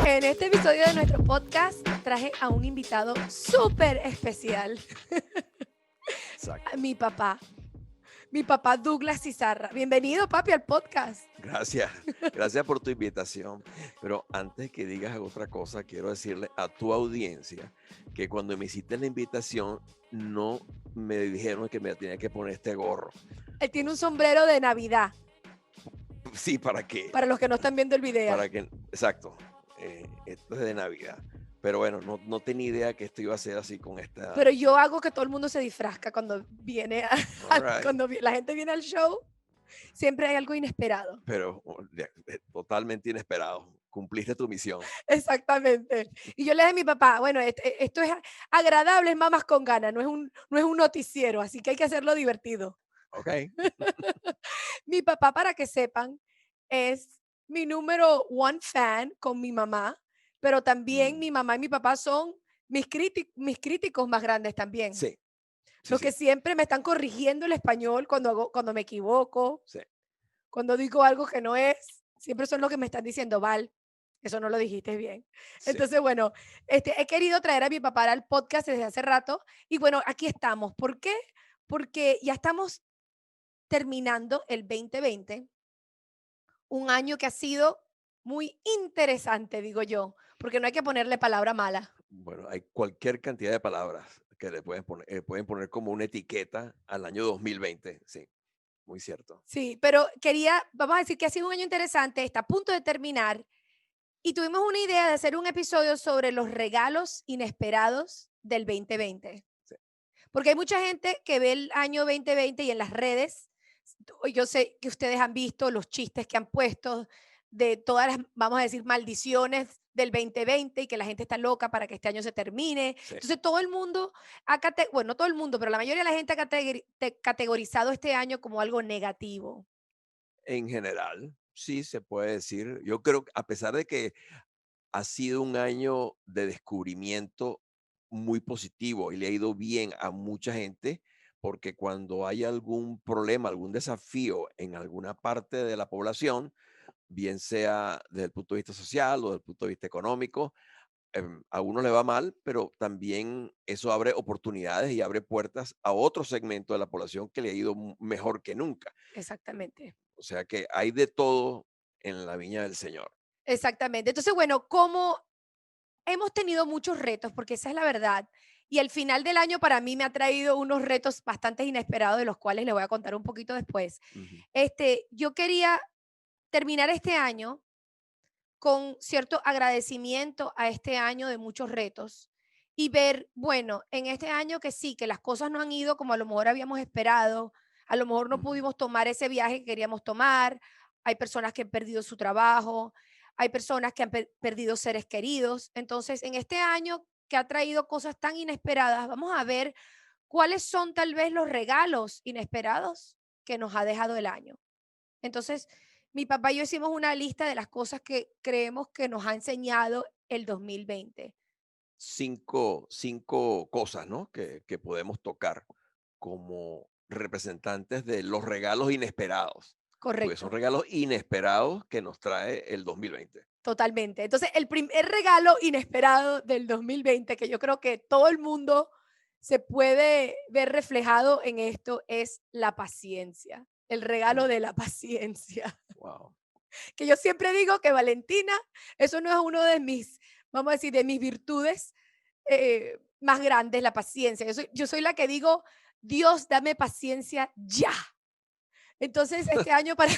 En este episodio de nuestro podcast traje a un invitado súper especial, Exacto. mi papá Douglas Cizarra. Bienvenido, papi, al podcast. Gracias, gracias por tu invitación. Pero antes que digas otra cosa, quiero decirle a tu audiencia que cuando me hiciste la invitación, no me dijeron que me tenía que poner este gorro. Él tiene un sombrero de Navidad, Sí, ¿para qué? para los que no están viendo el video. Para que, exacto, esto es de Navidad. Pero bueno, no tenía idea que esto iba a ser así con esta. Pero yo hago que todo el mundo se disfrazca cuando viene, All right. cuando la gente viene al show. Siempre hay algo inesperado. Pero totalmente inesperado. Cumpliste tu misión. Exactamente. Y yo le dije a mi papá, bueno, esto es agradable, es mamás con ganas, no es un noticiero, así que hay que hacerlo divertido. Ok. Mi papá, para que sepan, es mi número one fan con mi mamá, pero también Mm, mi mamá y mi papá son mis críticos más grandes también. sí, sí, Los sí, que siempre me están corrigiendo el español cuando me equivoco, sí. cuando digo algo que no es, siempre son los que me están diciendo, Val, eso no lo dijiste bien. Sí. Entonces, bueno, he querido traer a mi papá al podcast desde hace rato y bueno, aquí estamos. ¿Por qué? Porque ya estamos terminando el 2020, un año que ha sido muy interesante, digo yo, porque no hay que ponerle palabra mala. Bueno, hay cualquier cantidad de palabras que le pueden poner como una etiqueta al año 2020. Sí, muy cierto. Sí, pero vamos a decir que ha sido un año interesante, está a punto de terminar y tuvimos una idea de hacer un episodio sobre los regalos inesperados del 2020. Sí. Porque hay mucha gente que ve el año 2020 y en las redes, yo sé que ustedes han visto los chistes que han puesto de todas las, vamos a decir, maldiciones del 2020 y que la gente está loca para que este año se termine. Sí. Entonces todo el mundo, bueno, no todo el mundo, pero la mayoría de la gente ha categorizado este año como algo negativo. En general, sí se puede decir. Yo creo que a pesar de que ha sido un año de descubrimiento muy positivo y le ha ido bien a mucha gente, porque cuando hay algún problema, algún desafío en alguna parte de la población, bien sea desde el punto de vista social o desde el punto de vista económico, a uno le va mal, pero también eso abre oportunidades y abre puertas a otro segmento de la población que le ha ido mejor que nunca. Exactamente. O sea que hay de todo en la viña del Señor. Exactamente. Entonces, bueno, como hemos tenido muchos retos, porque esa es la verdad. Y el final del año para mí me ha traído unos retos bastante inesperados, de los cuales le voy a contar un poquito después. Ujú. Yo quería terminar este año con cierto agradecimiento a este año de muchos retos y ver, bueno, en este año que sí, que las cosas no han ido como a lo mejor habíamos esperado, a lo mejor no Ujú. pudimos tomar ese viaje que queríamos tomar, hay personas que han perdido su trabajo, hay personas que han perdido seres queridos. Entonces, en este año que ha traído cosas tan inesperadas, vamos a ver cuáles son tal vez los regalos inesperados que nos ha dejado el año. Entonces, mi papá y yo hicimos una lista de las cosas que creemos que nos ha enseñado el 2020. Cinco cosas, ¿no? Que podemos tocar como representantes de los regalos inesperados, porque son Correcto, regalos inesperados que nos trae el 2020. totalmente. Entonces, el primer regalo inesperado del 2020, que yo creo que todo el mundo se puede ver reflejado en esto, es la paciencia, el regalo de la paciencia. Wow. Que yo siempre digo que Valentina, eso no es uno de mis, vamos a decir, de mis virtudes más grandes, la paciencia. Yo soy la que digo, Dios, dame paciencia ya. Entonces, este año para,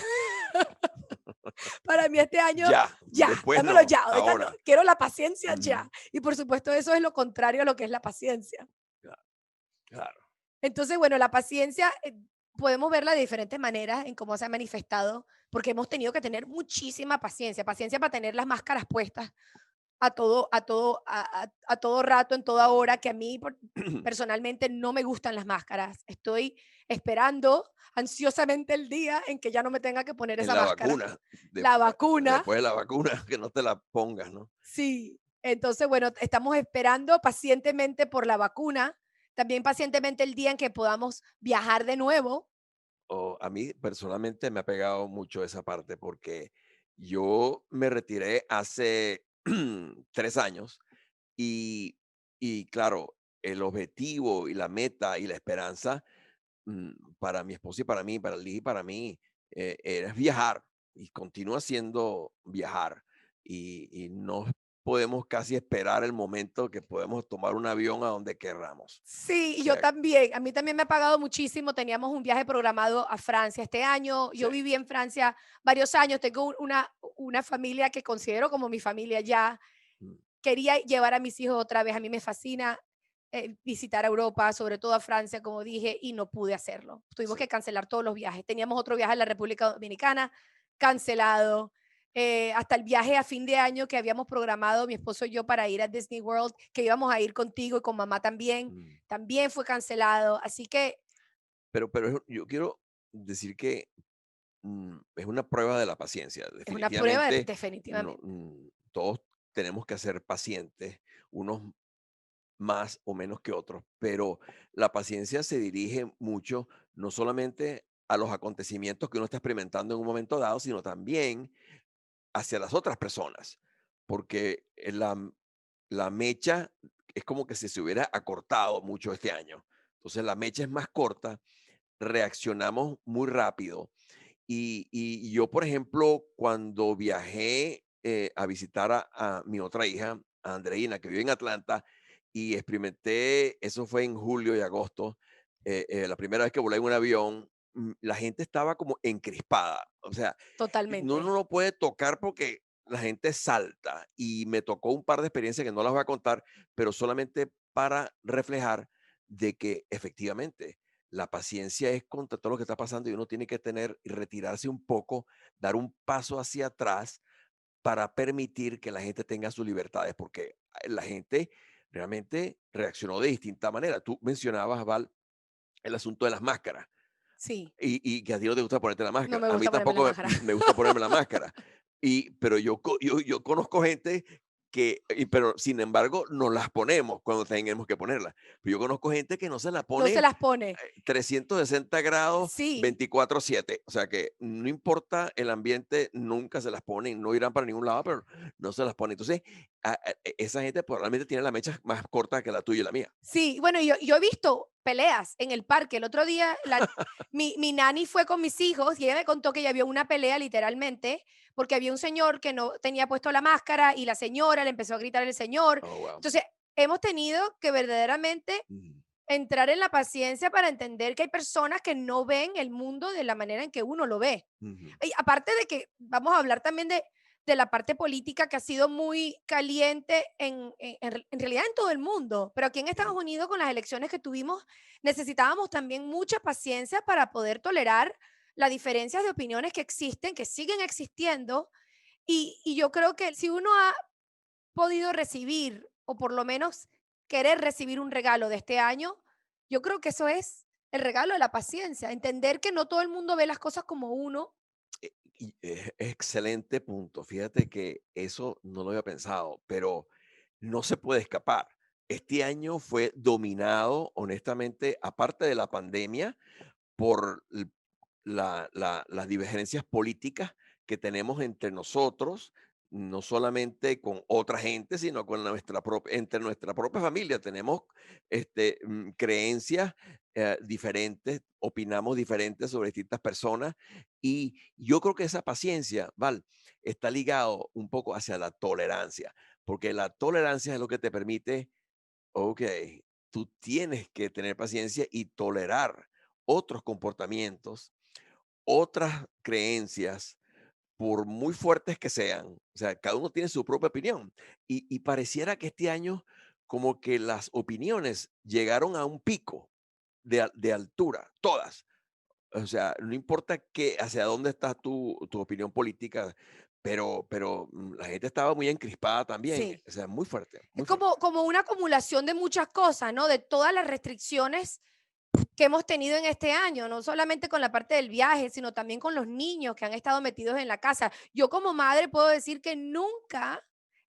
para mí, este año, Ya, ya, después dámelo no, ya. Ahorita no, ahora. quiero la paciencia Ujú. ya. Y por supuesto, eso es lo contrario a lo que es la paciencia. Claro, claro. Entonces, bueno, la paciencia podemos verla de diferentes maneras en cómo se ha manifestado, porque hemos tenido que tener muchísima paciencia, paciencia para tener las máscaras puestas a todo rato, en toda hora, que a mí personalmente no me gustan las máscaras. Estoy esperando ansiosamente el día en que ya no me tenga que poner En esa la máscara. vacuna, La vacuna, después de la vacuna, que no te la pongas, ¿no? sí. Entonces, bueno, estamos esperando pacientemente por la vacuna, también pacientemente el día en que podamos viajar de nuevo. O a mí personalmente me ha pegado mucho esa parte porque yo me retiré hace 3 años. Y, y claro, el objetivo y la meta y la esperanza para mi esposa y para mí, para Liz y para mí, era viajar y continúa siendo viajar. Y no podemos casi esperar el momento que podemos tomar un avión a donde querramos. Sí, O y yo sea, también. A mí también me ha pagado muchísimo. Teníamos un viaje programado a Francia este año. sí, Yo viví en Francia varios años. Tengo una familia que considero como mi familia ya. mm, Quería llevar a mis hijos otra vez. A mí me fascina visitar Europa, sobre todo a Francia, como dije, y no pude hacerlo. Tuvimos sí. que cancelar todos los viajes. Teníamos otro viaje a la República Dominicana, cancelado. Hasta el viaje a fin de año que habíamos programado mi esposo y yo para ir a Disney World, que íbamos a ir contigo y con mamá también, mm. también fue cancelado. Así que Yo quiero decir que es una prueba de la paciencia. es una prueba Definitivamente, no, definitivamente. todos tenemos que ser pacientes, unos más o menos que otros, pero la paciencia se dirige mucho no solamente a los acontecimientos que uno está experimentando en un momento dado, sino también hacia las otras personas, porque la mecha es como que si se hubiera acortado mucho este año. Entonces la mecha es más corta, reaccionamos muy rápido. Y yo, por ejemplo, cuando viajé a visitar a mi otra hija, a Andreina, que vive en Atlanta, y experimenté, eso fue en julio y agosto, la primera vez que volé en un avión, la gente estaba como encrispada. O sea, y uno Totalmente. no lo puede tocar porque la gente salta. Y me tocó un par de experiencias que no las voy a contar, pero solamente para reflejar de que efectivamente la paciencia es contra todo lo que está pasando y uno tiene que tener y retirarse un poco, dar un paso hacia atrás para permitir que la gente tenga sus libertades, porque la gente realmente reaccionó de distinta manera. Tú mencionabas, Val, el asunto de las máscaras Sí, y que a ti no te gusta ponerte la no máscara. me A mí gusta ponerme la tampoco máscara. me gusta ponerme la máscara. Pero yo conozco gente pero sin embargo, nos las ponemos cuando tenemos que ponerlas. Pero yo conozco gente que no se la No se pone las pone. 360 grados, Sí, 24/7. O sea que no importa el ambiente, nunca se las ponen, no irán para ningún lado, pero no se las ponen. Entonces, esa gente probablemente tiene la mecha más corta que la tuya y la mía. sí, bueno, yo he visto peleas en el parque. El otro día mi nani fue con mis hijos y ella me contó que ya vio una pelea literalmente, porque había un señor que no tenía puesto la máscara y la señora le empezó a gritar al señor. Oh, wow. Entonces, hemos tenido que verdaderamente Mm, entrar en la paciencia para entender que hay personas que no ven el mundo de la manera en que uno lo ve. ujú, Y aparte de que vamos a hablar también de la parte política que ha sido muy caliente en realidad en todo el mundo, pero aquí en Estados sí, Unidos con las elecciones que tuvimos necesitábamos también mucha paciencia para poder tolerar las diferencias de opiniones que existen, que siguen existiendo, y yo creo que si uno ha podido recibir, o por lo menos querer recibir un regalo de este año, yo creo que eso es el regalo de la paciencia, entender que no todo el mundo ve las cosas como uno. excelente punto. Fíjate que eso no lo había pensado, pero no se puede escapar. Este año fue dominado, honestamente, aparte de la pandemia, por las divergencias políticas que tenemos entre nosotros, no solamente con otra gente, sino con entre nuestra propia familia. Tenemos creencias diferentes, opinamos diferentes sobre distintas personas y yo creo que esa paciencia, Val, está ligado un poco hacia la tolerancia, porque la tolerancia es lo que te permite, ok, tú tienes que tener paciencia y tolerar otros comportamientos, otras creencias, por muy fuertes que sean. O sea, cada uno tiene su propia opinión. Y pareciera que este año como que las opiniones llegaron a un pico de altura, todas. O sea, no importa hacia dónde está tu opinión política, pero la gente estaba muy encrispada también. Sí, O sea, muy fuerte, es muy fuerte. como una acumulación de muchas cosas, ¿no? De todas las restricciones que hemos tenido en este año, no solamente con la parte del viaje, sino también con los niños que han estado metidos en la casa. Yo como madre puedo decir que nunca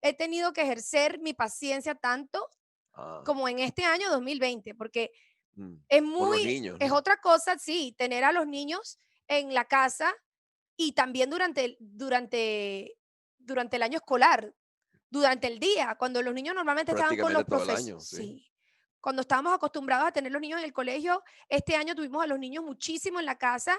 he tenido que ejercer mi paciencia tanto Ah, como en este año 2020, porque mm, con los muy, niños, es ¿no? otra cosa, sí, tener a los niños en la casa y también durante el año escolar. durante el día, cuando los niños normalmente estaban con Prácticamente los todo el profesores. año, sí. Sí. Cuando estábamos acostumbrados a tener los niños en el colegio, este año tuvimos a los niños muchísimo en la casa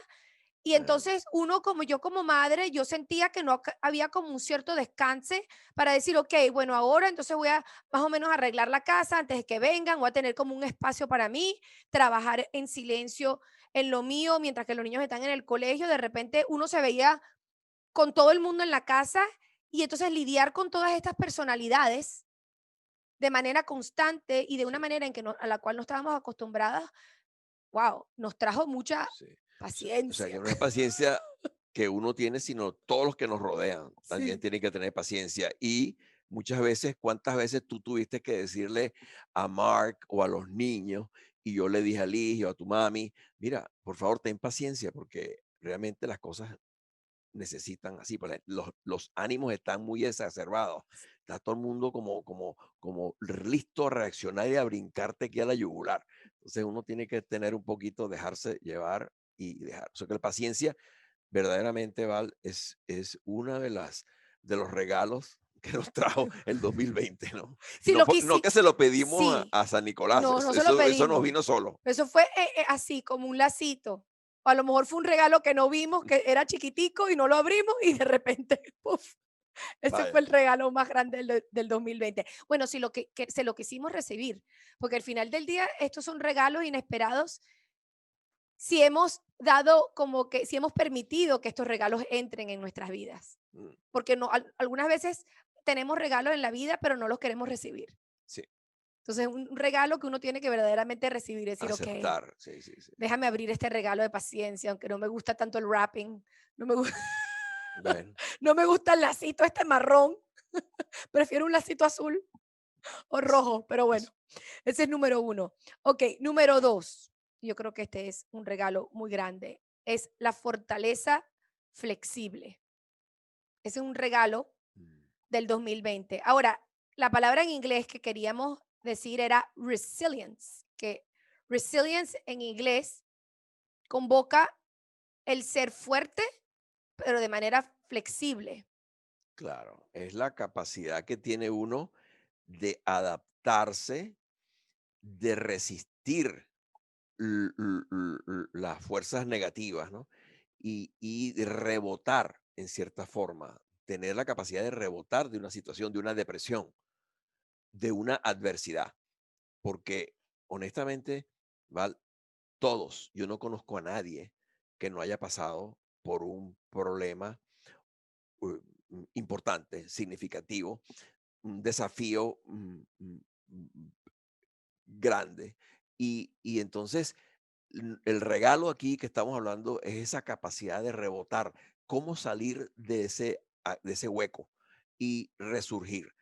y Eh, entonces uno como yo como madre, yo sentía que no había como un cierto descanse para decir, ok, bueno, ahora entonces voy a más o menos arreglar la casa antes de que vengan, voy a tener como un espacio para mí, trabajar en silencio en lo mío mientras que los niños están en el colegio. De repente uno se veía con todo el mundo en la casa y entonces lidiar con todas estas personalidades de manera constante y de una sí, manera en que a la cual no estábamos acostumbradas, wow, nos trajo mucha sí. O sea, que paciencia. no es paciencia que uno tiene, sino todos los que nos rodean también Sí. tienen que tener paciencia. Y muchas veces, ¿cuántas veces tú tuviste que decirle a Mark o a los niños? Y yo le dije a Liz o a tu mami, mira, por favor, ten paciencia porque realmente las cosas necesitan así, pues, los ánimos están muy exacerbados. Está todo el mundo como listo a reaccionar y a brincarte aquí a la yugular. Entonces uno tiene que tener un poquito, dejarse llevar y dejar. O sea que la paciencia verdaderamente, Val, es una de los regalos que nos trajo el 2020, ¿no? Y Sí, no que se lo pedimos sí, a San Nicolás, no, no se lo eso nos pedimos. vino solo. Eso fue así, como un lacito. O a lo mejor fue un regalo que no vimos, que era chiquitico y no lo abrimos y de repente, ¡puf! Ese fue Vaya, el regalo más grande del 2020. Bueno, si se lo quisimos recibir, porque al final del día estos son regalos inesperados si hemos dado como que, si hemos permitido que estos regalos entren en nuestras vidas. mm, Porque no, algunas veces tenemos regalos en la vida, pero no los queremos recibir. sí, Entonces, un regalo que uno tiene que verdaderamente recibir, decir, ok, aceptar, sí, sí, sí. déjame abrir este regalo de paciencia, aunque no me gusta tanto el wrapping, no me, Bueno. no me gusta el lacito este marrón, prefiero un lacito azul o rojo, pero bueno, ese es número uno. Ok, número dos, yo creo que este es un regalo muy grande, es la fortaleza flexible. Ese es un regalo Mm, del 2020. Ahora, la palabra en inglés que queríamos decir era resilience, que resilience en inglés convoca el ser fuerte, pero de manera flexible. claro, es la capacidad que tiene uno de adaptarse, de resistir las fuerzas negativas, ¿no? Y de rebotar en cierta forma, tener la capacidad de rebotar de una situación, de una depresión, de una adversidad. Porque honestamente, Val, todos, yo no conozco a nadie que no haya pasado por un problema importante, significativo, un desafío grande. Y entonces el regalo aquí que estamos hablando es esa capacidad de rebotar, cómo salir de ese hueco y resurgir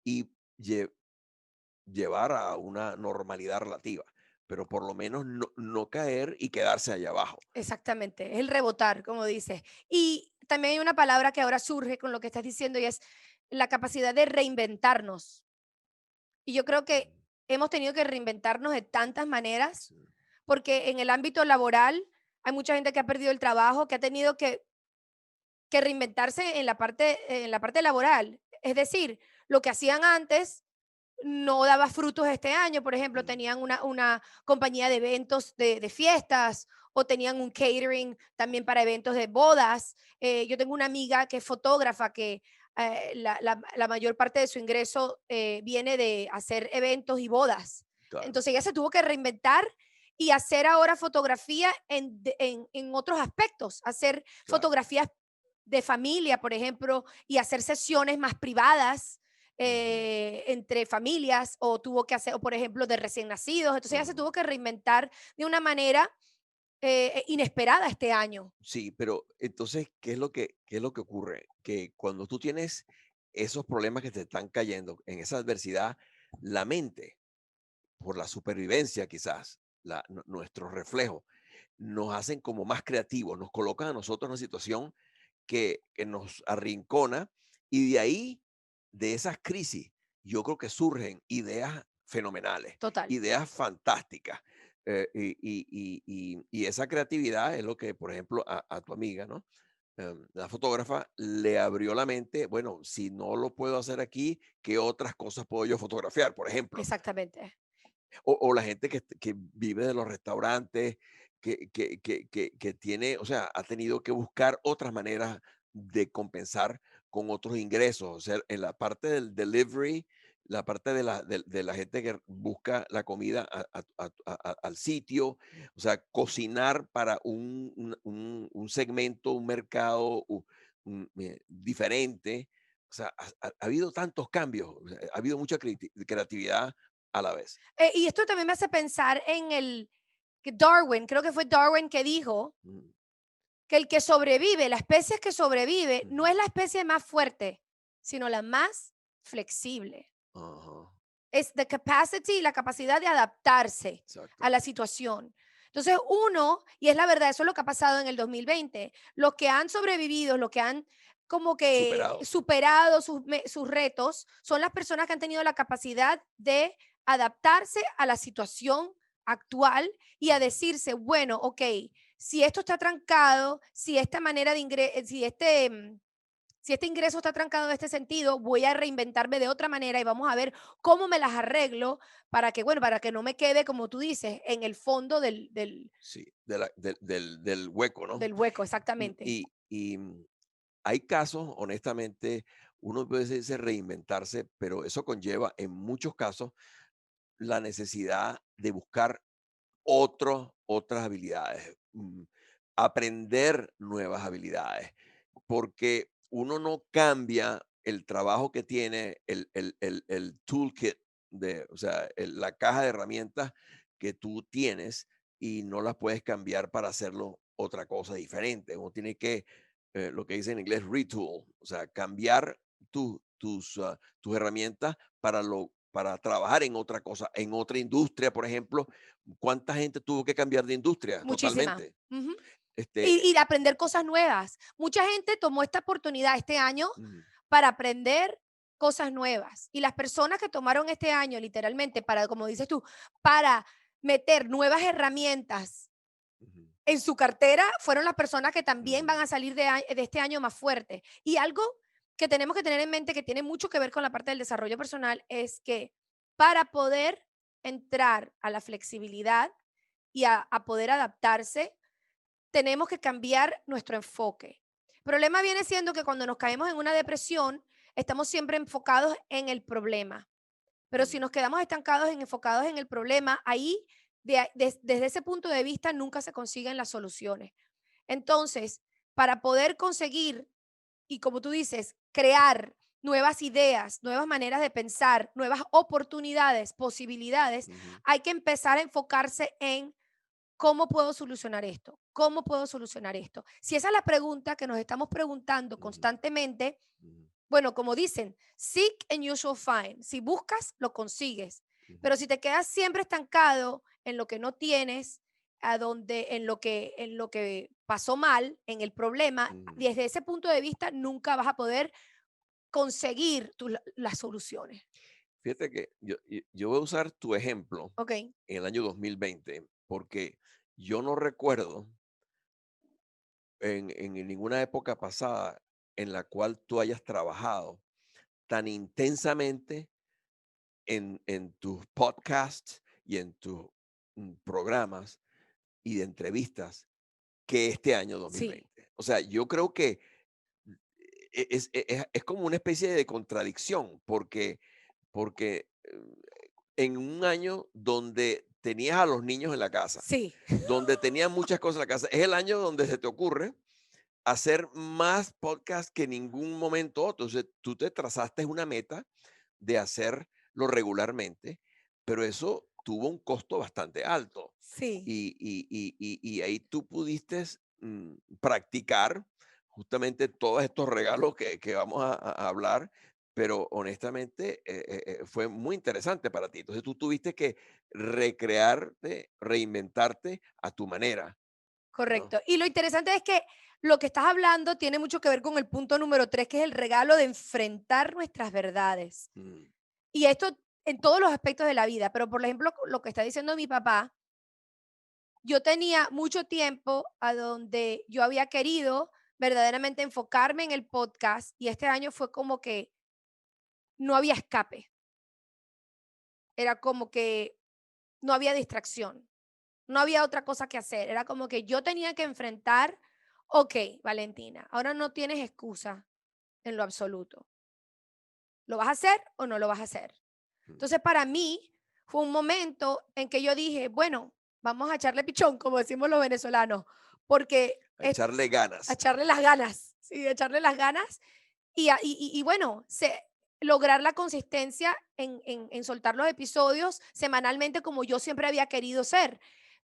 y lle- llevar a una normalidad relativa, pero por lo menos no caer y quedarse allá abajo. Exactamente, es el rebotar, como dices. Y también hay una palabra que ahora surge con lo que estás diciendo y es la capacidad de reinventarnos. Y yo creo que Mm, hemos tenido que reinventarnos de tantas maneras, sí, porque en el ámbito laboral hay mucha gente que ha perdido el trabajo, que ha tenido que reinventarse en la parte laboral. Es decir, lo que hacían antes no daba frutos este año. Por ejemplo, mm, tenían una compañía de eventos de fiestas o tenían un catering también para eventos de bodas. Yo tengo una amiga que es fotógrafa que la mayor parte de su ingreso viene de hacer eventos y bodas. claro, Entonces ella se tuvo que reinventar y hacer ahora fotografía en otros aspectos, hacer claro. fotografías de familia, por ejemplo, y hacer sesiones más privadas Ujú, entre familias o tuvo que hacer, o por ejemplo, de recién nacidos. Entonces ella se ujú. tuvo que reinventar de una manera inesperada este año. Sí, pero entonces, qué es lo que ocurre? Que cuando tú tienes esos problemas que te están cayendo en esa adversidad, la mente, por la supervivencia quizás, nuestros reflejos, nos hacen como más creativos, nos colocan a nosotros en una situación que nos arrincona y de ahí, de esas crisis, yo creo que surgen ideas fenomenales, Total. ideas fantásticas. Y esa creatividad es lo que, por ejemplo, a tu amiga, ¿no? la fotógrafa, le abrió la mente, bueno, si no lo puedo hacer aquí, ¿qué otras cosas puedo yo fotografiar, por ejemplo? Exactamente. O la gente que vive de los restaurantes, que tiene, o sea, ha tenido que buscar otras maneras de compensar con otros ingresos. O sea, en la parte del delivery, la parte de la gente que busca la comida al sitio, o sea, cocinar para un segmento, un mercado diferente. O sea, ha habido tantos cambios, o sea, ha habido mucha creatividad a la vez. Y esto también me hace pensar en que Darwin, creo que fue Darwin que dijo Mm, que el que sobrevive, la especie que sobrevive, no ujú. es la especie más fuerte, sino la más flexible. Ajá, Es the capacity, la capacidad de adaptarse a exacto. la situación. Entonces, uno, y es la verdad, eso es lo que ha pasado en el 2020, los que han sobrevivido, los que han como que Superado. superado sus retos, son las personas que han tenido la capacidad de adaptarse a la situación actual y a Ujú, decirse, bueno, ok, si esto está trancado, si esta manera de ingreso, si este ingreso está trancado en este sentido, voy a reinventarme de otra manera y vamos a ver cómo me las arreglo para que, bueno, para que no me quede, como tú dices, en el fondo sí, del hueco, ¿no? del hueco, exactamente. Hay casos, honestamente, uno puede decirse reinventarse, pero eso conlleva en muchos casos la necesidad de buscar otras habilidades, aprender nuevas habilidades, porque uno no cambia el trabajo que tiene, el toolkit, o sea, la caja de herramientas que tú tienes y no las puedes cambiar para hacerlo otra cosa diferente. Uno tiene que, lo que dice en inglés, retool, o sea, cambiar tus herramientas para trabajar en otra cosa, en otra industria, por ejemplo. ¿Cuánta gente tuvo que cambiar de industria Muchísima. totalmente? Ujú. Este, Y de aprender cosas nuevas. Mucha gente tomó esta oportunidad este año mm, para aprender cosas nuevas. Y las personas que tomaron este año, literalmente, para, como dices tú, para meter nuevas herramientas ujú, en su cartera fueron las personas que también van mm, a salir de este año más fuertes. Y algo que tenemos que tener en mente que tiene mucho que ver con la parte del desarrollo personal es que para poder entrar a la flexibilidad y a poder adaptarse, tenemos que cambiar nuestro enfoque. El problema viene siendo que cuando nos caemos en una depresión, estamos siempre enfocados en el problema. Pero si mm, nos quedamos estancados, enfocados en el problema, ahí, desde ese punto de vista, nunca se consiguen las soluciones. Entonces, para poder conseguir, y como tú dices, crear nuevas ideas, nuevas maneras de pensar, nuevas oportunidades, posibilidades, ujú, hay que empezar a enfocarse en cómo puedo solucionar esto, cómo puedo solucionar esto. Si esa es la pregunta que nos estamos preguntando ujú, constantemente, ujú, bueno, como dicen, seek and you shall find. Si buscas, lo consigues. ujú, Pero si te quedas siempre estancado en lo que no tienes, en lo que pasó mal, en el problema, ujú. desde ese punto de vista nunca vas a poder conseguir las soluciones. Fíjate que yo voy a usar tu ejemplo Ok, en el año 2020, porque yo no recuerdo en ninguna época pasada en la cual tú hayas trabajado tan intensamente en tus podcasts y en tus programas y de entrevistas que este año sí, 2020. O sea, yo creo que es como una especie de contradicción, porque en un año donde tenías a los niños en la casa, sí, donde tenías muchas cosas en la casa, es el año donde se te ocurre hacer más podcast que en ningún momento otro. Entonces, tú te trazaste una meta de hacerlo regularmente, pero eso tuvo un costo bastante alto. sí. Y ahí tú pudiste practicar justamente todos estos regalos que vamos a hablar, pero honestamente fue muy interesante para ti. Entonces tú tuviste que recrearte, reinventarte a tu manera, ¿no? Correcto. Y lo interesante es que lo que estás hablando tiene mucho que ver con el punto número 3, que es el regalo de enfrentar nuestras verdades. Mm, Y esto en todos los aspectos de la vida, pero por ejemplo, lo que está diciendo mi papá, yo tenía mucho tiempo a donde yo había querido verdaderamente enfocarme en el podcast y este año fue como que no había escape, era como que no había distracción, no había otra cosa que hacer, era como que yo tenía que enfrentar, ok, Valentina, ahora no tienes excusa en lo absoluto. ¿Lo vas a hacer o no lo vas a hacer? Mm. Entonces, para mí fue un momento en que yo dije, bueno, vamos a echarle pichón, como decimos los venezolanos, porque A echarle a ganas. echarle las ganas, sí, a echarle las ganas y bueno, lograr la consistencia en soltar los episodios semanalmente como yo siempre había querido ser.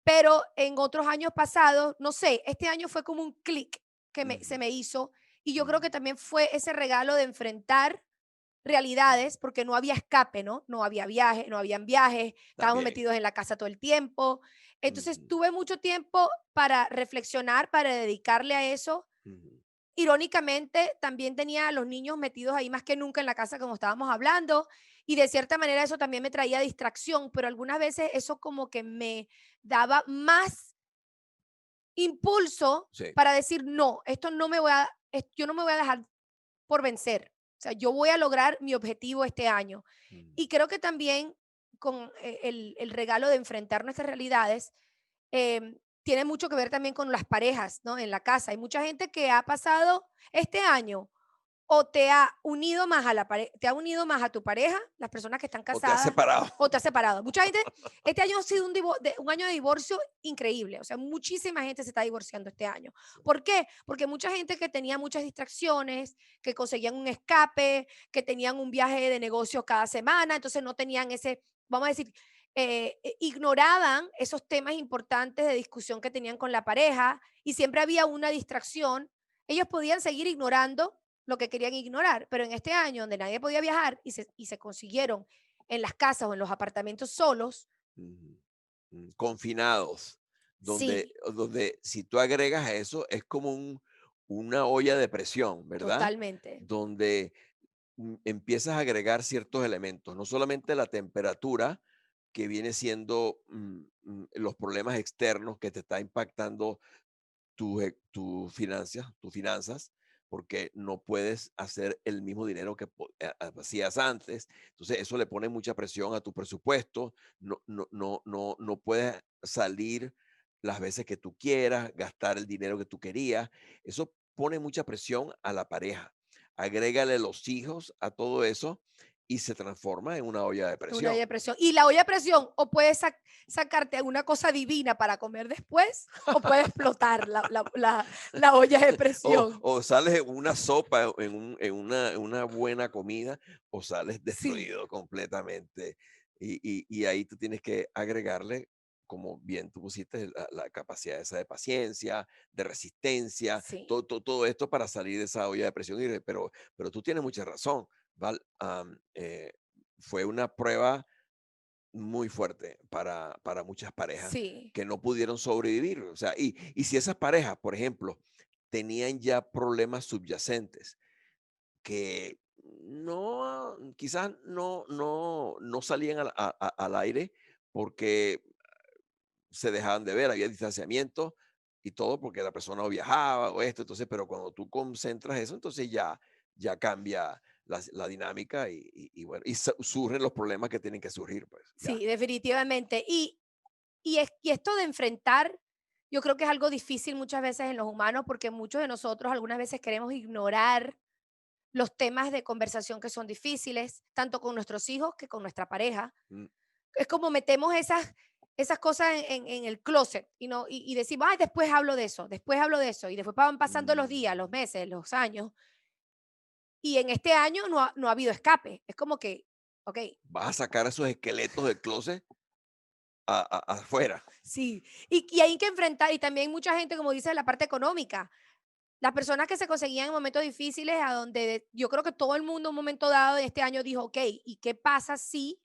Pero en otros años pasados, no sé, este año fue como un clic que se Ujú, me hizo y yo creo ujú. que también fue ese regalo de enfrentar realidades, porque no había escape, ¿no? No había viaje, no habían viajes, estábamos También. metidos en la casa todo el tiempo. Entonces Ujú, tuve mucho tiempo para reflexionar, para dedicarle a eso. ujú. Irónicamente, también tenía a los niños metidos ahí más que nunca en la casa, como estábamos hablando, y de cierta manera eso también me traía distracción, pero algunas veces eso como que me daba más impulso Sí. para decir, no, esto no me voy a, yo no me voy a dejar por vencer. O sea, yo voy a lograr mi objetivo este año. Mm. Y creo que también con el regalo de enfrentar nuestras realidades, tiene mucho que ver también con las parejas, ¿no? En la casa. Hay mucha gente que ha pasado este año o te ha unido más a te ha unido más a tu pareja, las personas que están O te has casadas, separado. o te ha separado. Mucha gente, este año ha sido un año de divorcio increíble. O sea, muchísima gente se está divorciando este año. Sí. ¿Por qué? Porque mucha gente que tenía muchas distracciones, que conseguían un escape, que tenían un viaje de negocios cada semana, entonces no tenían ese, vamos a decir, ignoraban esos temas importantes de discusión que tenían con la pareja y siempre había una distracción. Ellos podían seguir ignorando lo que querían ignorar, pero en este año donde nadie podía viajar y se consiguieron en las casas o en los apartamentos solos, Ujú. Confinados, donde, sí, donde si tú agregas a eso, es como una olla de presión, ¿verdad? totalmente. Donde empiezas a agregar ciertos elementos, no solamente la temperatura, que viene siendo los problemas externos que te está impactando tus finanzas, porque no puedes hacer el mismo dinero que hacías antes. Entonces, eso le pone mucha presión a tu presupuesto. No puedes salir las veces que tú quieras, gastar el dinero que tú querías. Eso pone mucha presión a la pareja. Agrégale los hijos a todo eso y se transforma en una olla de Una olla presión. de presión. Y la olla de presión o puedes sacarte alguna cosa divina para comer después o puede explotar la olla de presión. O sales en una sopa, en una buena comida, o sales Sí, destruido completamente. Y ahí tú tienes que agregarle, como bien tú pusiste, la capacidad esa de paciencia, de resistencia, sí, todo esto para salir de esa olla de presión. Pero tú tienes mucha razón, Val. Fue una prueba muy fuerte para muchas parejas sí. que no pudieron sobrevivir. O sea, y si esas parejas, por ejemplo, tenían ya problemas subyacentes que quizás no salían al aire porque se dejaban de ver, había distanciamiento y todo porque la persona o viajaba o esto, entonces, pero cuando tú concentras eso, entonces ya cambia la dinámica y bueno, surgen los problemas que tienen que surgir, pues, ya. Sí, definitivamente. Y esto de enfrentar, yo creo que es algo difícil muchas veces en los humanos porque muchos de nosotros algunas veces queremos ignorar los temas de conversación que son difíciles, tanto con nuestros hijos que con nuestra pareja. Mm, Es como metemos esas cosas en el closet y decimos, ay, después hablo de eso, después hablo de eso. Y después van pasando los días, los mm. meses, los años. Y en este año no ha habido escape. Es como que, ok, Vas a sacar esos esqueletos del closet afuera. sí. Y hay que enfrentar, y también mucha gente, como dice, la parte económica. Las personas que se conseguían en momentos difíciles, a donde yo creo que todo el mundo en un momento dado de este año dijo, ok, ¿y qué pasa si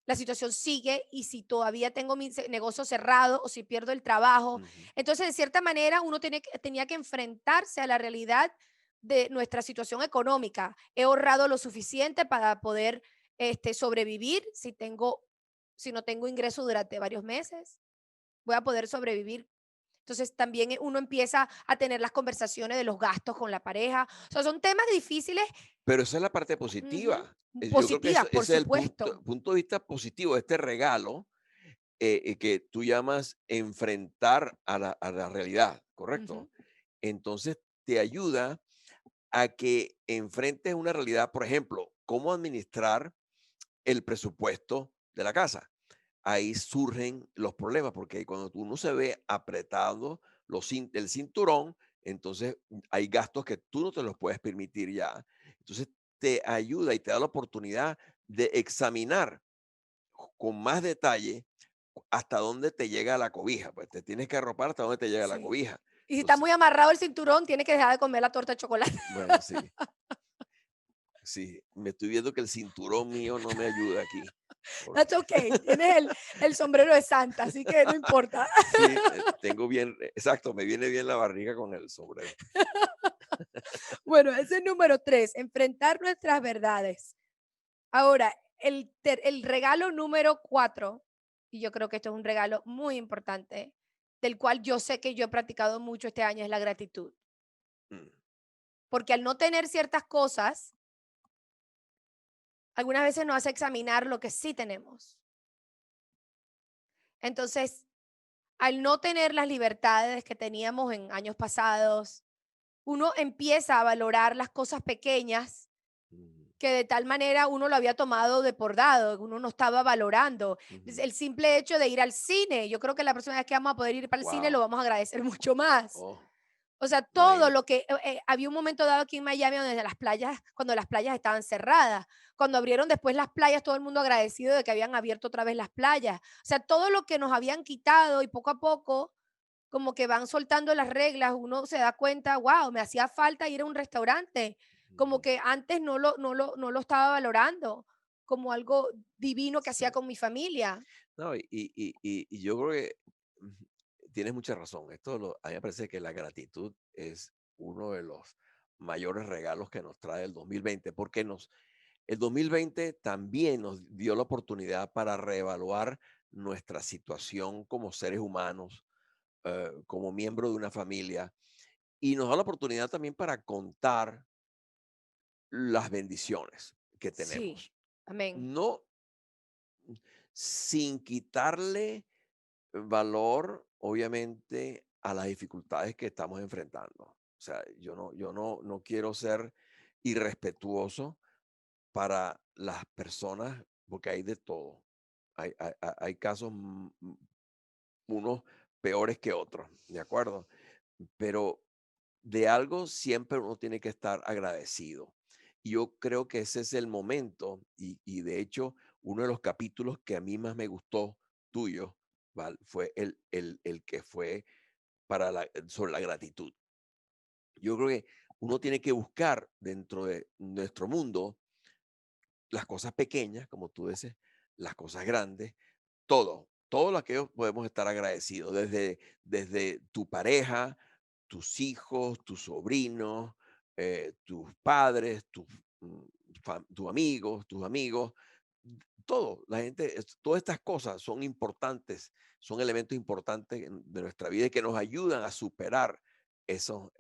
la situación sigue y si todavía tengo mi negocio cerrado o si pierdo el trabajo? Ujú. Entonces, de cierta manera, uno tenía que enfrentarse a la realidad de nuestra situación económica. He ahorrado lo suficiente para poder sobrevivir si no tengo ingreso durante varios meses. Voy a poder sobrevivir Entonces también uno empieza a tener las conversaciones de los gastos con la pareja. O sea, son temas difíciles, Pero esa es la parte ujú, positiva. Yo creo que positivas, por ese es el punto supuesto. punto de vista positivo de este regalo, que tú llamas enfrentar a la realidad, Ujú, ¿correcto? Entonces, te ayuda a que enfrentes una realidad, por ejemplo, cómo administrar el presupuesto de la casa. Ahí surgen los problemas, porque cuando uno se ve apretado el cinturón, entonces hay gastos que tú no te los puedes permitir ya. Entonces te ayuda y te da la oportunidad de examinar con más detalle hasta dónde te llega la cobija, pues te tienes que arropar hasta dónde te llega la sí. cobija. Y si está Entonces, muy amarrado el cinturón, tiene que dejar de comer la torta de chocolate. bueno, sí, sí, me estoy viendo que el cinturón mío no me ayuda aquí, porque That's okay. Tienes el sombrero de Santa, así que no importa. sí, tengo bien, exacto, me viene bien la barriga con el sombrero. Bueno, ese es número 3, enfrentar nuestras verdades. Ahora, el regalo número 4, y yo creo que esto es un regalo muy importante, del cual yo sé que yo he practicado mucho este año, es la gratitud. Mm, Porque al no tener ciertas cosas, algunas veces nos hace examinar lo que sí tenemos. Entonces, al no tener las libertades que teníamos en años pasados, uno empieza a valorar las cosas pequeñas mm, que de tal manera uno lo había tomado de por dado, uno no estaba valorando. ujú. El simple hecho de ir al cine, yo creo que la próxima vez que vamos a poder ir para el cine lo Wow. vamos a agradecer mucho más. Oh, O sea, todo imagínate. lo que había un momento dado aquí en Miami donde las playas, cuando las playas estaban cerradas, cuando abrieron después las playas, todo el mundo agradecido de que habían abierto otra vez las playas. O sea, todo lo que nos habían quitado y poco a poco, como que van soltando las reglas, uno se da cuenta, wow, me hacía falta ir a un restaurante, como Ujú. que antes no lo estaba valorando como algo divino que Sí. hacía con mi familia. No, y yo creo que ujú, tienes mucha razón. A mí me parece que la gratitud es uno de los mayores regalos que nos trae el 2020, porque el 2020 también nos dio la oportunidad para reevaluar nuestra situación como seres humanos, como miembro de una familia, y nos da la oportunidad también para contar las bendiciones que Sí, tenemos. amén. No sin quitarle valor, obviamente, a las dificultades que estamos enfrentando. O sea, yo no quiero ser irrespetuoso para las personas, porque hay de todo. Hay casos, unos peores que otros, ¿de acuerdo? Pero de algo siempre uno tiene que estar agradecido. Y yo creo que ese es el momento, y de hecho, uno de los capítulos que a mí más me gustó tuyo, ¿vale? Fue el que fue sobre la gratitud. Yo creo que uno tiene que buscar dentro de nuestro mundo las cosas pequeñas, como tú dices, las cosas grandes, todo lo que podemos estar agradecidos, desde tu pareja, tus hijos, tus sobrinos, tus padres, mm, tus amigos, todo, la gente, todas estas cosas son importantes, son elementos importantes de nuestra vida y que nos ayudan a superar esos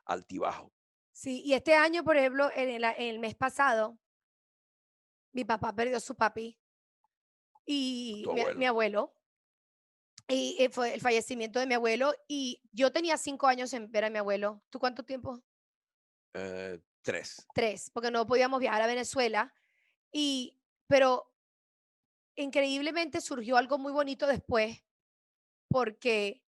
altibajos. Sí, y este año, por ejemplo, en el mes pasado, mi papá perdió su papi y Tu mi abuelo, abuelo, y fue el fallecimiento de mi abuelo, y yo tenía 5 años en ver a mi abuelo. ¿Tú cuánto tiempo? 3. 3, porque no podíamos viajar a Venezuela. Pero increíblemente surgió algo muy bonito después, porque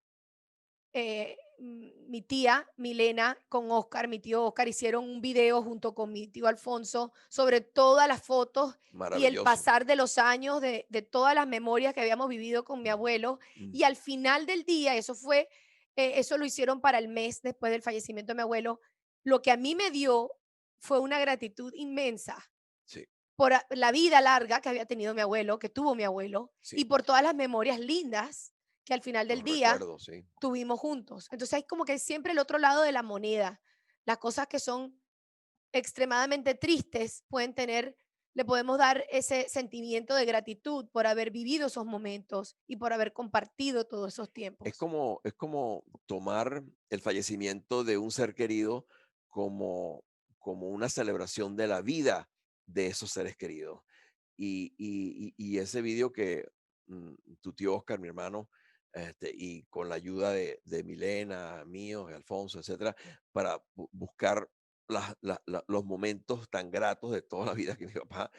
mi tía Milena con Oscar, mi tío Oscar, hicieron un video junto con mi tío Alfonso sobre todas las fotos y el Maravilloso. pasar de los años, de todas las memorias que habíamos vivido con mi Mm, abuelo. Y ujú, al final del día, eso lo hicieron para el mes después del fallecimiento de mi abuelo. Lo que a mí me dio fue una gratitud inmensa sí, por la vida larga que había tenido mi abuelo, que tuvo mi abuelo, y sí, por todas las memorias lindas que al final del los día recuerdos, sí. tuvimos juntos. Entonces hay como que siempre el otro lado de la moneda. Las cosas que son extremadamente tristes pueden tener le podemos dar ese sentimiento de gratitud por haber vivido esos momentos y por haber compartido todos esos tiempos. Es como tomar el fallecimiento de un ser querido como, como una celebración de la vida de esos seres queridos. Y ese vídeo que tu tío Oscar, mi hermano, y con la ayuda de Milena, mío, de Alfonso, etcétera, para buscar los momentos tan gratos de toda la vida que mi papá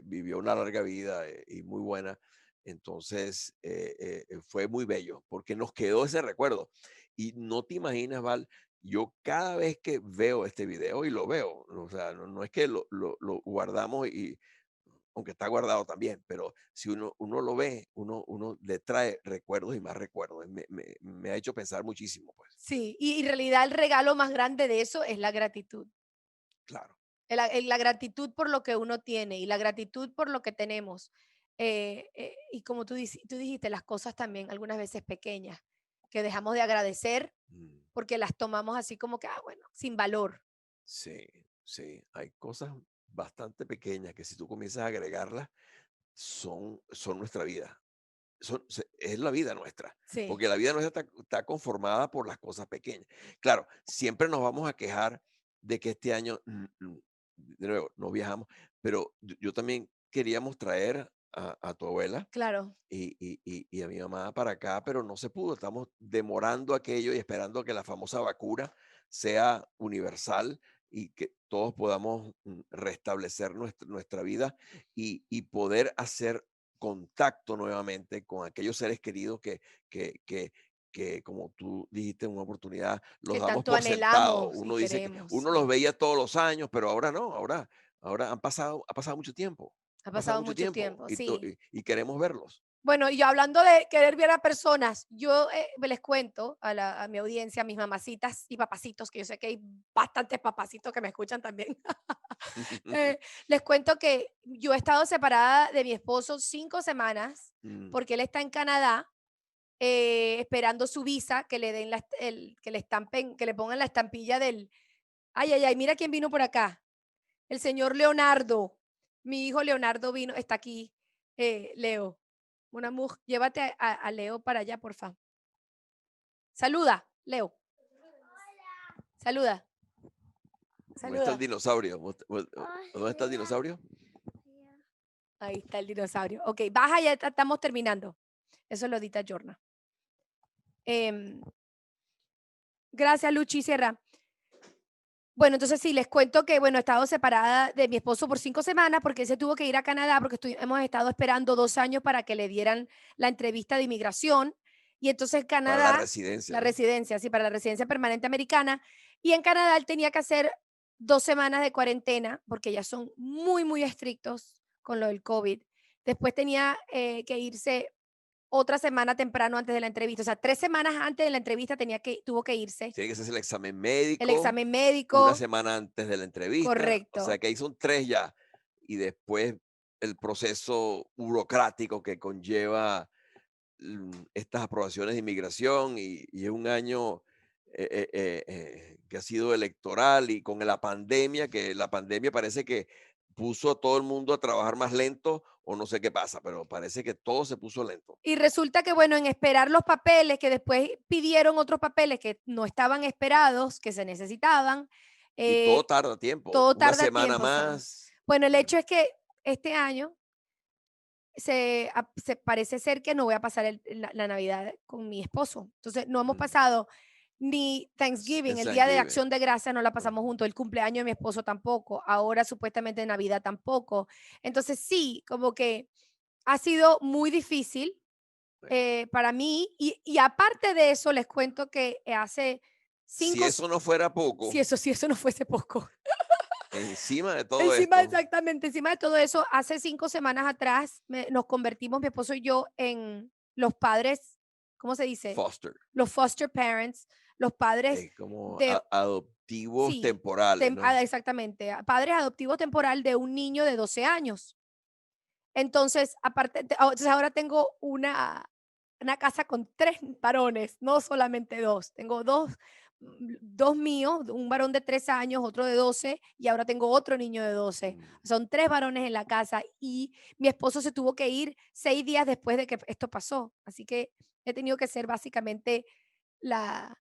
vivió una larga vida y muy buena. Entonces, fue muy bello porque nos quedó ese recuerdo. Y no te imaginas, Val, yo cada vez que veo este video, y lo veo, o sea, no es que lo guardamos y, aunque está guardado también, pero si uno lo ve, uno le trae recuerdos y más recuerdos. Me ha hecho pensar muchísimo, pues, Sí, y en realidad el regalo más grande de eso es la gratitud. claro. La gratitud por lo que uno tiene y la gratitud por lo que tenemos. Y como tú dijiste, las cosas también algunas veces pequeñas, que dejamos de agradecer Mm, porque las tomamos así como que, bueno, sin valor. sí, sí, hay cosas bastante pequeñas que si tú comienzas a agregarlas, son nuestra vida. Es la vida nuestra, Sí, porque la vida nuestra está conformada por las cosas pequeñas. Claro, siempre nos vamos a quejar de que este año, de nuevo, no viajamos, pero yo también queríamos traer a tu abuela claro. y a mi mamá para acá, pero no se pudo. Estamos demorando aquello y esperando que la famosa vacuna sea universal y que todos podamos restablecer nuestra vida y poder hacer contacto nuevamente con aquellos seres queridos que, como tú dijiste en una oportunidad, los Que damos tanto por sentado. anhelamos y Uno dice que queremos, uno los sí. veía todos los años, pero ahora no, ahora ha pasado mucho tiempo. Ha Ha pasado pasado mucho mucho tiempo tiempo, sí. y queremos verlos. Bueno, y hablando de querer ver a personas, yo les cuento a mi audiencia, a mis mamacitas y papacitos, que yo sé que hay bastantes papacitos que me escuchan también. Les cuento que yo he estado separada de mi esposo 5 semanas Mm, porque él está en Canadá esperando su visa, que le den que le estampen, que le pongan la estampilla del, ay, ay, ay, mira quién vino por acá. El señor Leonardo, mi hijo Leonardo vino, está aquí, Leo. Una llévate a Leo para allá, porfa. Saluda, Leo. Saluda, ¿dónde está el saluda. dinosaurio? ¿Dónde está el dinosaurio? Ahí está el dinosaurio. Ok, baja, ya estamos terminando. Eso lo dita Jorna. Em, gracias, Luchi Sierra. Bueno, entonces sí, les cuento que, bueno, he estado separada de mi esposo por 5 semanas porque él se tuvo que ir a Canadá porque hemos estado esperando 2 años para que le dieran la entrevista de inmigración. Y entonces Para la Canadá, residencia, la ¿no? residencia, sí, para la residencia permanente americana. Y en Canadá él tenía que hacer 2 semanas de cuarentena porque ya son muy, muy estrictos con lo del COVID. Después tenía que irse otra semana temprano antes de la entrevista. O sea, 3 semanas antes de la entrevista tuvo que irse. Tiene que hacerse el examen El médico examen una médico, semana antes de la entrevista, o correcto. sea que ahí son 3 ya. Y después el proceso burocrático que conlleva, estas aprobaciones de inmigración y es un año, que ha sido electoral y con la pandemia, que la pandemia parece que puso a todo el mundo a trabajar más lento, o no sé qué pasa, pero parece que todo se puso lento. Y resulta que, bueno, en esperar los papeles, que después pidieron otros papeles que no estaban esperados, que se necesitaban, Y todo eh, tarda tiempo, todo una tarda semana tiempo, más. Bueno, el hecho es que este año se parece ser que no voy a pasar la Navidad con mi esposo. Entonces, no hemos Mm, pasado ni en Thanksgiving, el Día de Thanksgiving. Acción de Gracias, no la pasamos Ujú, juntos, el cumpleaños de mi esposo tampoco, ahora supuestamente Navidad tampoco. Entonces, sí, como que ha sido muy difícil sí. para mí. Y aparte de eso, les cuento que hace Si cinco, eso no fuera poco, si eso no fuese poco, encima de todo encima, esto, exactamente, encima de todo eso, hace 5 semanas atrás nos convertimos, mi esposo y yo, en los padres, ¿cómo se dice? foster, Los foster parents, los padres como de, adoptivos sí, temporales, ¿no? exactamente, padres adoptivos temporal de un niño de 12 años. Entonces, aparte, entonces ahora tengo una casa con 3 varones, no solamente 2. Tengo 2 2 míos, un varón de 3 años, otro de 12 y ahora tengo otro niño de 12. Mm. Son 3 varones en la casa y mi esposo se tuvo que ir 6 días después de que esto pasó. Así que he tenido que ser básicamente la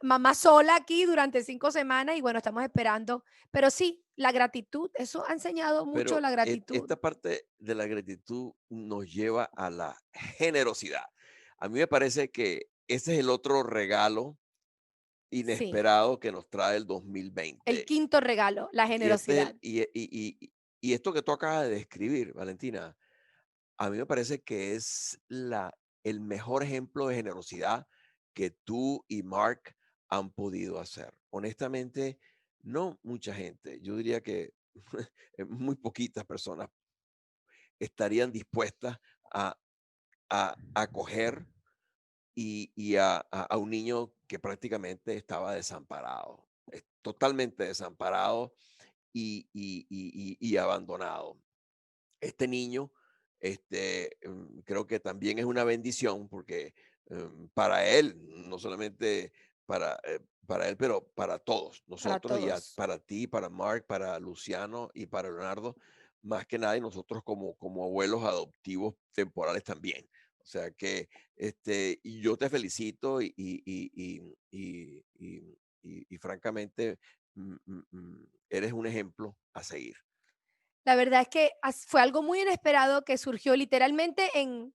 mamá sola aquí durante 5 semanas y bueno, estamos esperando. Pero sí, la gratitud, eso ha enseñado mucho Pero la gratitud. esta parte de la gratitud nos lleva a la generosidad. A mí me parece que ese es el otro regalo Sí, inesperado que nos trae el el 2020. quinto regalo, la Y este es generosidad. y esto que tú acabas de describir, Valentina, a mí me parece que es el mejor ejemplo de generosidad que tú y Mark han podido hacer. Honestamente, no mucha gente, yo diría que muy poquitas personas estarían dispuestas a, a acoger y a un niño que prácticamente estaba desamparado, totalmente desamparado y abandonado. Este niño, creo que también es una bendición porque para él, no solamente para él, pero para todos Para nosotros todos. para ti, para Mark, para Luciano y para Leonardo, más que nada, y nosotros como abuelos adoptivos temporales también. O sea que y yo te felicito y francamente eres un ejemplo a seguir. La verdad es que fue algo muy inesperado que surgió literalmente en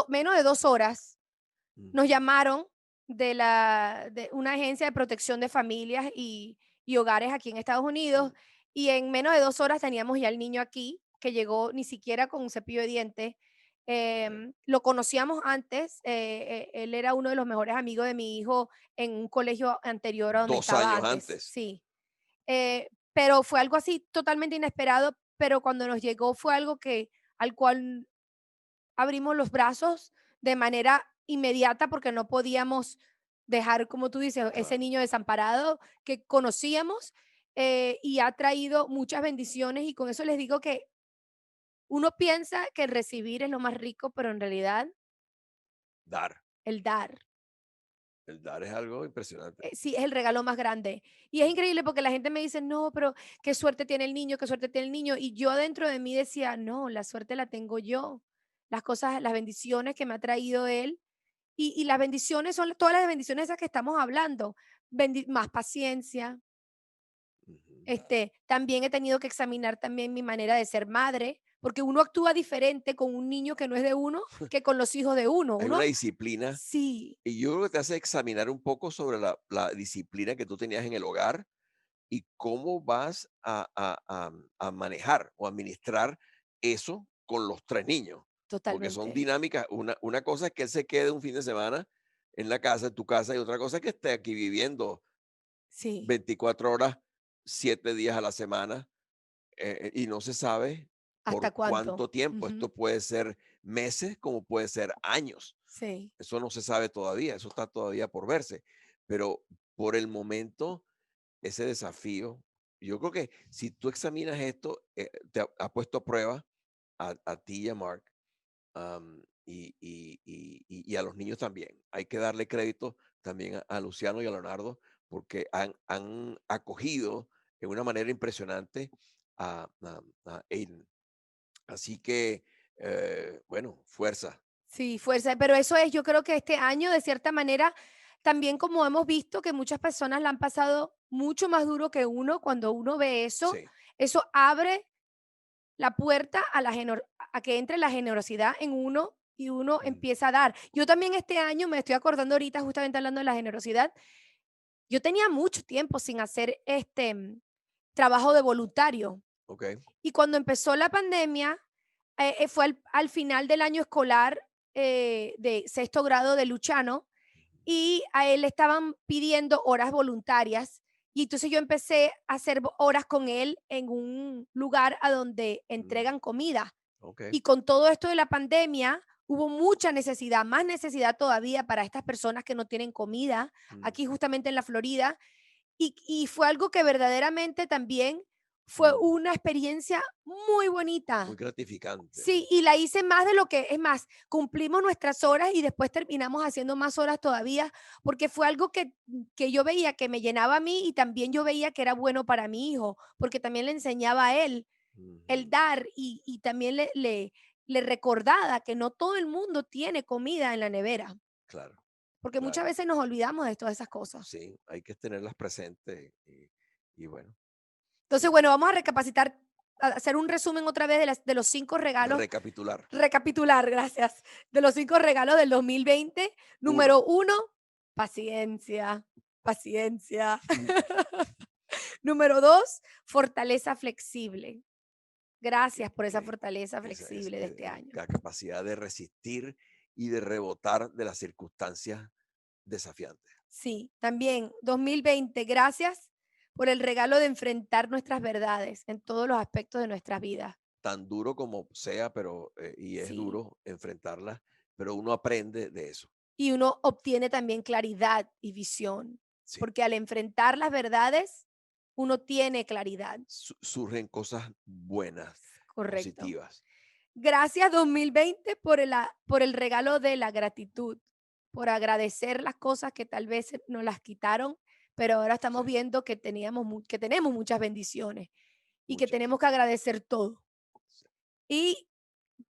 menos de 2 horas. Mm, Nos llamaron de una agencia de protección de familias y hogares aquí en Estados Unidos mm. y en menos de 2 horas teníamos ya el niño aquí, que llegó ni siquiera con un cepillo de dientes. Okey. Lo conocíamos antes, él era uno de los mejores amigos de mi hijo en un colegio anterior a donde 2 estaba años antes, antes. sí. Pero fue algo así totalmente inesperado, pero cuando nos llegó fue algo que al cual abrimos los brazos de manera inmediata porque no podíamos dejar, como tú dices, ese Claro. niño desamparado que conocíamos y ha traído muchas bendiciones y con eso les digo que uno piensa que el recibir es lo más rico, pero en realidad Dar. el dar. El dar es algo impresionante. Sí, es el regalo más grande. Y es increíble porque la gente me dice, no, pero qué suerte tiene el niño, qué suerte tiene el niño. Y yo dentro de mí decía, no, la suerte la tengo yo. Las cosas, las bendiciones que me ha traído él. Y las bendiciones son todas las bendiciones esas que estamos hablando. Más paciencia. Ujú. También he tenido que examinar también mi manera de ser madre, porque uno actúa diferente con un niño que no es de uno que con los hijos de uno. Hay una Uno, disciplina, sí, y yo creo que te hace examinar un poco sobre la disciplina que tú tenías en el hogar y cómo vas a manejar o administrar eso con los 3 niños, porque son totalmente. dinámicas. Una cosa es que él se quede un fin de semana en la casa, en tu casa, y otra cosa es que esté aquí viviendo Sí. 24 horas, 7 días a la semana. Y no se sabe ¿Hasta por cuánto? cuánto tiempo. Ujú, Esto puede ser meses, como puede ser años. sí. Eso no se sabe todavía, eso está todavía por verse. Pero por el momento, ese desafío, yo creo que si tú examinas esto, te ha puesto a prueba a ti y a Mark, y a los niños también. Hay que darle crédito también a Luciano y a Leonardo porque han acogido de una manera impresionante a Aiden. Así que, bueno, fuerza. Sí, fuerza, pero eso es, yo creo que este año, de cierta manera, también como hemos visto que muchas personas la han pasado mucho más duro que uno, cuando uno ve eso, Sí. eso abre la puerta a a que entre la generosidad en uno y uno Mm, empieza a dar. Yo también este año me estoy acordando ahorita, justamente hablando de la generosidad, yo tenía mucho tiempo sin hacer trabajo de voluntario. ok. Y cuando empezó la pandemia, fue al final del año escolar de sexto grado de Luchano y a él le estaban pidiendo horas voluntarias. Y entonces yo empecé a hacer horas con él en un lugar a donde Mm, entregan comida. ok. Y con todo esto de la pandemia, hubo mucha necesidad, más necesidad todavía para estas personas que no tienen comida, Mm, aquí justamente en la Florida. Y fue algo que verdaderamente también Fue Mm, una experiencia muy bonita. muy gratificante. Sí, y la hice más de lo que, es más, cumplimos nuestras horas y después terminamos haciendo más horas todavía, porque fue algo que yo veía que me llenaba a mí y también yo veía que era bueno para mi hijo, porque también le enseñaba a él el Ujú, dar y también le recordaba que no todo el mundo tiene comida en la nevera, claro, porque muchas claro. veces nos olvidamos de todas esas cosas. Sí, hay que tenerlas presentes y bueno, Entonces, sí. bueno, vamos a recapacitar, a hacer un resumen otra vez de los 5 regalos. Recapitular. Recapitular, gracias. De los 5 regalos del 2020, Uno. número 1, paciencia, paciencia. Número 2, fortaleza flexible. Gracias por esa Que fortaleza esa flexible de este año. la capacidad de resistir y de rebotar de las circunstancias desafiantes. Sí, también 2020, gracias por el regalo de enfrentar nuestras verdades en todos los aspectos de nuestras vidas. Tan duro como sea, pero, y es Sí, duro enfrentarlas, pero uno aprende de eso. y uno obtiene también claridad y visión, Sí. porque al enfrentar las verdades, uno tiene claridad. Surgen cosas buenas, Correcto. positivas. Gracias 2020 por el regalo de la gratitud, por agradecer las cosas que tal vez nos las quitaron, pero ahora Sí, estamos viendo que que tenemos muchas bendiciones y que muchas. tenemos que agradecer todo. Sí, Y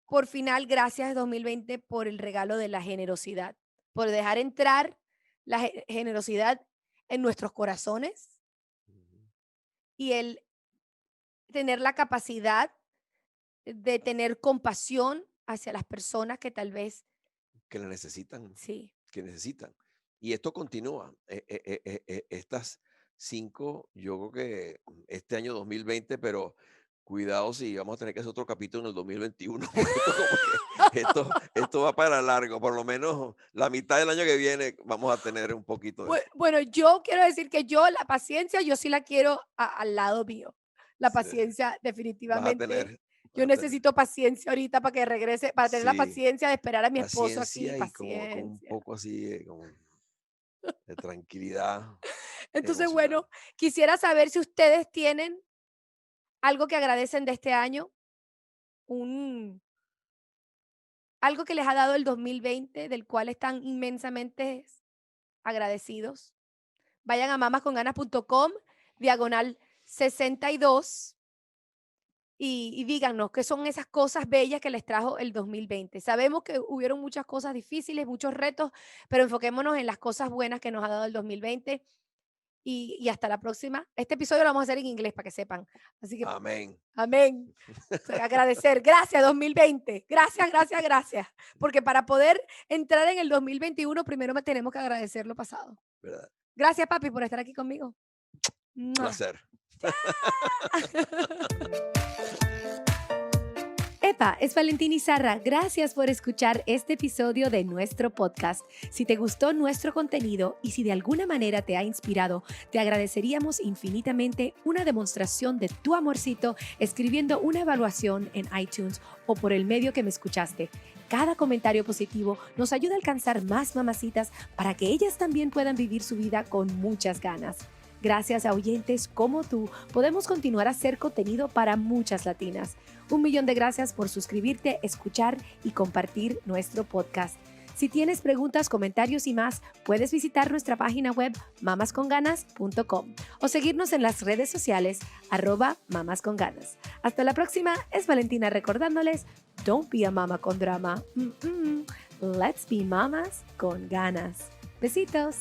por final, gracias 2020 por el regalo de la generosidad, por dejar entrar la generosidad en nuestros corazones ujú. y el tener la capacidad de tener compasión hacia las personas que tal vez Que la necesitan, sí. que necesitan. Y esto continúa. Estas 5, yo creo que este año 2020, pero cuidado si vamos a tener que hacer otro capítulo en el 2021, porque esto como que esto va para largo, por lo menos la mitad del año que viene vamos a tener un poquito de eso. Bueno, yo quiero decir que yo la paciencia, yo sí la quiero al lado mío. La Sí, paciencia vas a definitivamente. tener, Yo vas a tener. necesito paciencia ahorita para que regrese, para tener la Sí, paciencia de esperar a mi esposo aquí, paciencia y como con un paciencia. poco así como de tranquilidad Entonces, emocional. bueno, quisiera saber si ustedes tienen algo que agradecen de este año, un, algo que les ha dado el 2020, del cual están inmensamente agradecidos. Vayan a mamasconganas.com, diagonal 62 y díganos qué son esas cosas bellas que les trajo el 2020. Sabemos que hubieron muchas cosas difíciles, muchos retos, pero enfoquémonos en las cosas buenas que nos ha dado el 2020 y hasta la próxima. Este episodio lo vamos a hacer en inglés para que sepan. Así que, Amén. amén. Agradecer. Gracias 2020. Gracias, gracias, gracias. Porque para poder entrar en el 2021, primero me tenemos que agradecer lo pasado. ¿Verdad? Gracias, papi, por estar aquí conmigo. ¡Mua! Placer. Epa, es Valentín Izarra. Gracias por escuchar este episodio de nuestro podcast. Si te gustó nuestro contenido y si de alguna manera te ha inspirado, te agradeceríamos infinitamente una demostración de tu amorcito escribiendo una evaluación en iTunes o por el medio que me escuchaste. Cada comentario positivo nos ayuda a alcanzar más mamacitas para que ellas también puedan vivir su vida con muchas ganas. Gracias a oyentes como tú, podemos continuar a hacer contenido para muchas latinas. 1,000,000 de gracias por suscribirte, escuchar y compartir nuestro podcast. Si tienes preguntas, comentarios y más, puedes visitar nuestra página web mamasconganas.com o seguirnos en las redes sociales @mamasconganas. Hasta la próxima, es Valentina recordándoles, don't be a mama con drama. Let's be mamas con ganas. Besitos.